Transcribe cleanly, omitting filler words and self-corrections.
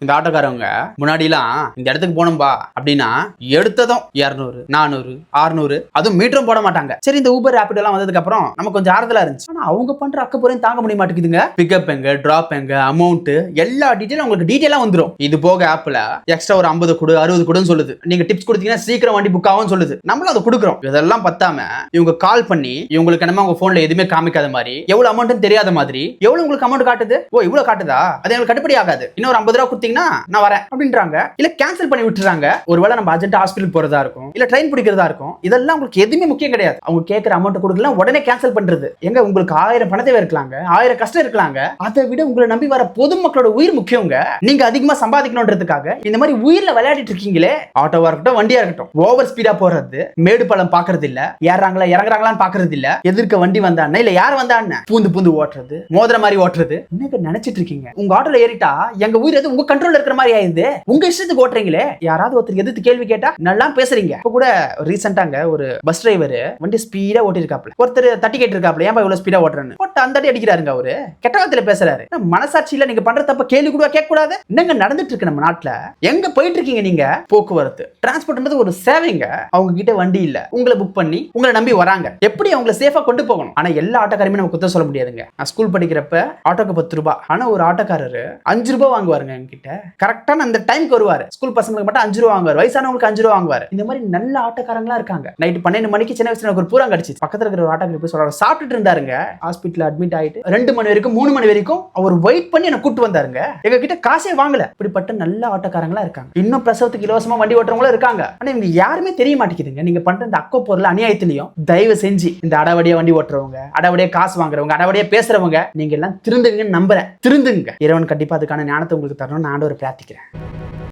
இந்த ஆட்டோக்காரவங்க முன்னாடிலாம் இந்த இடத்துக்கு போனோம்பா அப்படின்னா எடுத்ததும் 200 400 600 அதுவும் மீட்டரும் போட மாட்டாங்க. சரி, இந்த ஊபர் ரேபிடோ எல்லாம் வந்ததுக்கு அப்புறம் நமக்கு கொஞ்சம் ஆறுதலா இருந்துச்சு. ஆனா அவங்க பண்ற அக்கப்புறம் தாங்க முடிய மாட்டேங்குதுங்க. பிக்கப் எங்க, டிராப் எங்க, அமௌண்ட் எல்லா டீடைலும் உங்களுக்கு டீடைலா வந்துடும். இது போக ஆப்ல எக்ஸ்ட்ரா ஒரு 50 கொடு 60 கொடுன்னு சொல்லுது. நீங்க டிப்ஸ் கொடுத்தீங்கன்னா சீக்கிரம் வண்டி புக் ஆகும் சொல்லுது. நம்மளும் அதை கொடுக்குறோம். இதெல்லாம் பத்தாம இவங்க கால் பண்ணி இவங்களுக்கு என்னமா உங்க போன்ல எதுவுமே காமிக்காத மாதிரி, எவ்வளவு அமௌண்ட் தெரியாத மாதிரி, எவ்வளவு உங்களுக்கு அமௌண்ட் காட்டுது, ஓ இவ்வளவு காட்டுதா, அது எங்களுக்கு கட்டுப்படி ஆகாது, இன்னொரு 50 ரூபா கொடுத்தீங்கன்னா நான் வரேன் அப்படின்றாங்க. இல்ல கேன்சல் பண்ணி விட்டுறாங்க. ஒருவேளை நம்ம அர்ஜென்ட் ஹாஸ்பிட்டல் போறதா இருக்கும், இல்ல ட்ரெயின் பிடிக்கிறதா இருக்கும். இதெல்லாம் உங்களுக்கு எதுவுமே முக்கியம் கிடையாது. அவங்க கேட்கிற அமௌண்ட் கொடுக்கலாம், உடனே கேன்சல் பண்றது. எங்க உங்களுக்கு 1000 பணத்தை இருக்கலாங்க, 1000 கஷ்டம் இருக்கலாங்க. அதை விட உங்களை நம்பி வர பொதுமக்களோட உயிர் முக்கியங்க. நீங்க அதிகமா சம்பாதிக்கணும்ன்றதுக்காக இந்த மாதிரி உயிர்ல விளையாடிட்டு இருக்கீங்களே. ஆட்டோவா இருக்கட்டும், வண்டியா இருக்கட்டும், ஓவர் ஸ்பீடா போறது, மேடு பள்ளம் பாக்குறது இல்ல, ஏறாங்களா இறங்குறாங்களான்னு பாக்குறது இல்ல, எதிர்க்க வண்டி வந்தானே இல்ல யார் வந்தான்னு பூந்து பூந்து ஓட்டுறது, மோதிர மாதிரி ஓட்டுறது. என்ன நினைச்சிட்டு இருக்கீங்க? உங்க ஆட்டோல ஏறிட்டா எங்க உயிர் எது உங்க கண்ட்ரோல்ல இருக்கிற மாதிரி ஆயிடுது. உங்க இஷ்டத்துக்கு ஓட்டுறீங்களே. யாராவது ஒருத்தர் எதிர்த்து கேள்வி கேட்டா நல்லா பேசுறீங்க. இப்ப கூட ரீசெண்டாங்க ஒரு பஸ் டிரைவர் வண்டி ஸ்பீடா ஓட்டி இருக்காப்ல. ஒருத்தர் தட்டி கேட்டு இருக்காப்ல, ஏன் இவ்வளவு ஸ்பீடா ஓட்டுறேன்னு. போட்டு அந்த அடி அடிக்கிறாருங்க. அவரு கெட்ட வார்த்தையில பேசுறாரு. மனசாட்சியில நீங்க பண்ற தப்ப கேள்வி கூட கேட்க கூடாது. என்னங்க நடந்துட்டு இருக்கு நம்ம நாட்டுல? எங்க போயிட்டு இருக்கீங்க நீங்க? போக்குவரத்து டிரான்ஸ்போர்ட்ன்றது ஒரு சேவைங்க. அவங்க கிட்ட வண்டி இல்ல, உங்களை புக் பண்ணி உங்களை நம்பி வராங்க. எப்படி அவங்களை சேஃபா கொண்டு போகணும். ஆனா எல்லா ஆட்டோக்காரையுமே நம்ம குத்த சொல்ல முடியாதுங்க. நான் ஸ்கூல் படிக்கிறப்ப ஆட்டோக்கு 10 ரூபாய், ஆனா ஒரு ஆட்டோக்காரரு 5 ரூபாய் வாங்குவாருங்க என்கிட்ட. கரெக்டான அந்த டைம்க்கு வருவாரு. ஸ்கூல் பசங்களுக்கு மட்டும் 5 ரூபாய் வாங்குவார், வயசானவங்களுக்கு 5 ரூபாய் வாங்குவார். இந்த மாதிரி நல்ல ஆட்டோக்காரங்களா இருக்காங்க. நைட் 12 மணிக்கு சின்ன வயசுல ஒரு பூரா கடிச்சு பக்கத்துல இருக்கிற ஒரு ஆட்டோக்காரர் போய் சொல்றாரு, சாப்பிட்டுட்டு இருந்தாருங்க, ஹாஸ்பிட்டல் அட்மிட் ஆயிட்டு 2 மணி வரைக்கும் 3 மணி வரைக்கும் அவர் வெயிட் பண்ணி என்ன கூட்டு வந்தாருங்க. எங்க கிட்ட காசே வாங்கல. இப்படிப்பட்ட நல்ல ஆட்டோக்காரங்களா இருக்காங்க. இன்னும் பிரசவத்துக்கு இலவசமா வண்டி ஓட்டுறவங்களும் இருக்காங்க. ஆனா இவங்க யாருமே தெரிய மாட்டேங்குதுங்க. நீங்க பண்ற இந்த அக்கோ பொருள் அநியாயத்திலையும் தயவு செஞ்சு இந்த அடவடியா வண்டி ஓட்டுறவங்க, அடவடியா காசு வாங்குறவங்க, அடவடியா பேசுறவங்க, நீங்க எல்லாம் திருந்துவீங்கன்னு நம்புறேன். திருந்துங்க. இறைவன் கண்டிப்பா அதுக்கான ஞானத்தை உங்களுக்கு தரணும்னு நான் ஆண்டவரை பிரார்த்திக்கிறேன்.